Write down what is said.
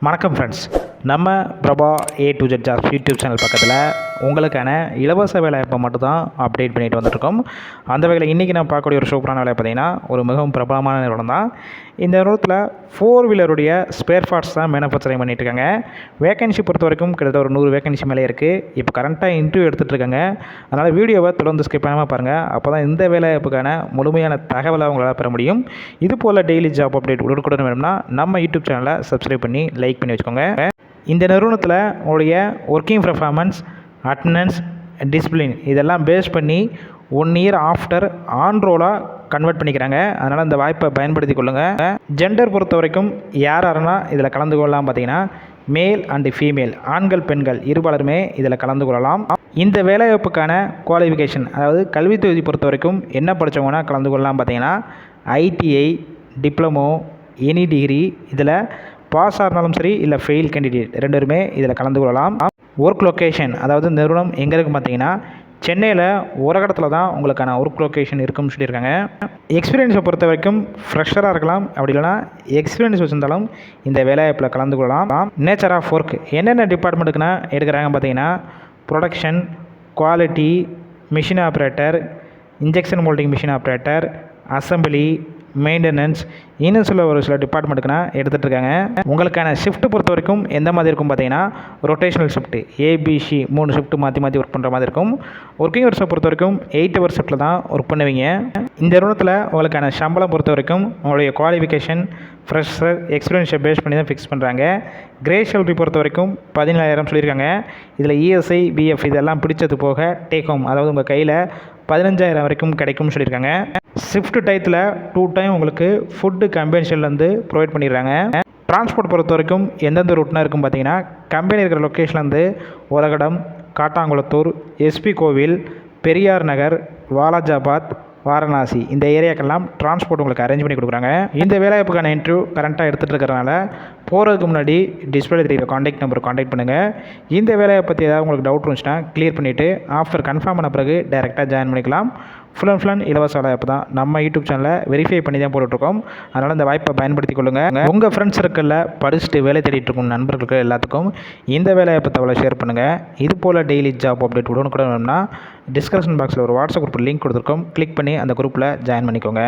வணக்கம் ஃப்ரெண்ட்ஸ், நம்ம Prabha A to Z jobs YouTube channel பக்கத்தில் உங்களுக்கான இலவச வேலைவாய்ப்பை மட்டும் தான் அப்டேட் பண்ணிட்டு வந்துட்டுருக்கோம். அந்த வகையில் இன்றைக்கி நான் பார்க்கக்கூடிய ஒரு சூப்பரான வேலை பார்த்திங்கன்னா ஒரு மிகவும் பிரபலமான நிறுவனம் தான். இந்த நிறுவனத்தில் 4 வீலருடைய ஸ்பேர் பார்ட்ஸ் தான் மேனுஃபேக்சரிங் பண்ணிகிட்ருக்காங்க. வேகன்சி பொறுத்த வரைக்கும் கிட்டத்தட்ட ஒரு 100 வேகன்சி மேலே இருக்குது. இப்போ கரண்ட்டாக இன்டர்வியூ எடுத்துகிட்ருக்காங்க. அதனால் வீடியோவை தொடர்ந்து ஸ்கிப் பண்ணாமல் பாருங்கள். அப்போ தான் இந்த வேலைவாய்ப்புக்கான முழுமையான தகவலை உங்களால் பெற முடியும். இது போல் டெய்லி ஜாப் அப்டேட் உடனுக்குடன் வேணும்னா நம்ம யூடியூப் சேனலை சப்ஸ்கிரைப் பண்ணி லைக் பண்ணி வச்சுக்கோங்க. இந்த நிறுவனத்தில் உங்களுடைய ஒர்க்கிங் பர்ஃபார்மன்ஸ், அட்டண்டன்ஸ், டிசிப்ளின் இதெல்லாம் பேஸ் பண்ணி 1 இயர் ஆஃப்டர் ஆன் ரோலாக கன்வெர்ட் பண்ணிக்கிறாங்க. அதனால் இந்த வாய்ப்பை பயன்படுத்தி கொள்ளுங்கள். ஜெண்டர் பொறுத்த வரைக்கும் யாரெல்லாம் இதில் கலந்து கொள்ளலாம் பார்த்தீங்கன்னா மேல் அண்டு ஃபீமேல், ஆண்கள் பெண்கள் இருபாலருமே இதில் கலந்து கொள்ளலாம். இந்த வேலைவாய்ப்புக்கான குவாலிஃபிகேஷன், அதாவது கல்வி தொகுதி பொறுத்த வரைக்கும் என்ன படித்தவங்கன்னா கலந்து கொள்ளலாம் பார்த்தீங்கன்னா ITI, டிப்ளமோ, எனி டிகிரி, இதில் பாஸாக இருந்தாலும் சரி இல்லை ஃபெயில் கேண்டிடேட் ரெண்டுமே இதில் கலந்து கொள்ளலாம். ஒர்க் லொக்கேஷன், அதாவது நிறுவனம் எங்கே இருக்குது பார்த்தீங்கன்னா சென்னையில் உரகடத்தில் தான் உங்களுக்கான ஒர்க் லொக்கேஷன் இருக்குன்னு சொல்லியிருக்காங்க. எக்ஸ்பீரியன்ஸை பொறுத்த வரைக்கும் ஃப்ரெஷராக இருக்கலாம், அப்படி இல்லைனா எக்ஸ்பீரியன்ஸ் வச்சுருந்தாலும் இந்த வேலைவாய்ப்பில் கலந்து கொள்ளலாம். நேச்சர் ஆஃப் ஒர்க் என்னென்ன டிபார்ட்மெண்ட்டுக்குன்னா எடுக்கிறாங்க பார்த்தீங்கன்னா production, quality, machine operator, injection moulding machine operator, assembly, maintenance, இன்னும் ஒரு சில டிபார்ட்மெண்ட்டுக்குனா எடுத்துகிட்ருக்காங்க. உங்களுக்கான ஷிஃப்ட் பொறுத்த வரைக்கும் எந்த மாதிரி இருக்கும் பார்த்தீங்கன்னா ரொட்டேஷனல் ஷிஃப்ட்டு, ABC 3 ஷிஃப்ட்டு மாற்றி ஒர்க் பண்ணுற மாதிரி இருக்கும். ஒர்க்கிங் ஹவர்ஸை பொறுத்த வரைக்கும் 8 ஹவர் ஷிஃப்ட்டில் தான் ஒர்க் பண்ணுவீங்க. இந்த நிறுவனத்தில் உங்களுக்கான சம்பளம் பொறுத்த வரைக்கும் உங்களுடைய குவாலிஃபிகேஷன், ஃப்ரெஷர், எக்ஸ்பீரியன்ஸை பேஸ் பண்ணி தான் ஃபிக்ஸ் பண்ணுறாங்க. கிரே சேலரி பொறுத்த வரைக்கும் 17,000 சொல்லியிருக்காங்க. இதில் ESI, BF இதெல்லாம் பிடிச்சது போக டேக் ஹோம், அதாவது உங்கள் கையில் 15,000 வரைக்கும் கிடைக்கும்னு சொல்லியிருக்காங்க. ஷிஃப்ட் டயத்தில் 2 டைம் உங்களுக்கு ஃபுட்டு கம்பெனிஷன்லேருந்து ப்ரொவைட் பண்ணிடுறாங்க. டிரான்ஸ்போர்ட் பொறுத்த வரைக்கும் எந்தெந்த ரூட்னா இருக்கும் பார்த்தீங்கன்னா கம்பெனி இருக்கிற லொக்கேஷன்லேருந்து உரகடம், காட்டாங்குளத்தூர், SP கோவில், பெரியார் நகர், வாலாஜாபாத், வாரணாசி இந்த ஏரியாக்கெல்லாம் டிரான்ஸ்போர்ட் உங்களுக்கு அரேஞ்ச் பண்ணி கொடுக்குறாங்க. இந்த வேலைவாய்ப்புக்கான இன்டர்வியூ கரண்ட்டாக எடுத்துகிட்டு இருக்கிறனால போகிறதுக்கு முன்னாடி டிஸ்பிளே தெரியுற காண்டாக்ட் நம்பர் காண்டாக்ட் பண்ணுங்கள். இந்த வேலையை பற்றி ஏதாவது உங்களுக்கு டவுட் இருந்துச்சுன்னா கிளியர் பண்ணிவிட்டு ஆஃப்டர் கன்ஃபார்ம் பண்ண பிறகு டைரெக்டாக ஜாயின் பண்ணிக்கலாம். ஃபுல் அண்ட் ஃபுல் இலவச வேலைவாய்ப்பு தான். நம்ம யூடியூப் சேனலில் வெரிஃபை பண்ணி தான் போட்டுட்ருக்கோம். அதனால் இந்த வாய்ப்பை பயன்படுத்தி கொள்ளுங்கள். உங்கள் ஃப்ரெண்ட்ஸ் சர்க்கிளில் படிச்சுட்டு வேலை தேடிட்டு இருக்கும் நண்பர்களுக்கு எல்லாத்துக்கும் இந்த வேலைவாய்ப்பு தகவலை ஷேர் பண்ணுங்கள். இது போல் டெய்லி ஜாப் அப்டேட் உடனுக்குடன் வேணும்னா டிஸ்கிரிப்ஷன் பாக்ஸில் ஒரு வாட்ஸ்அப் குரூப் லிங்க் கொடுத்துருக்கோம். கிளிக் பண்ணி அந்த குரூப்பில் ஜாயின் பண்ணிக்கோங்க.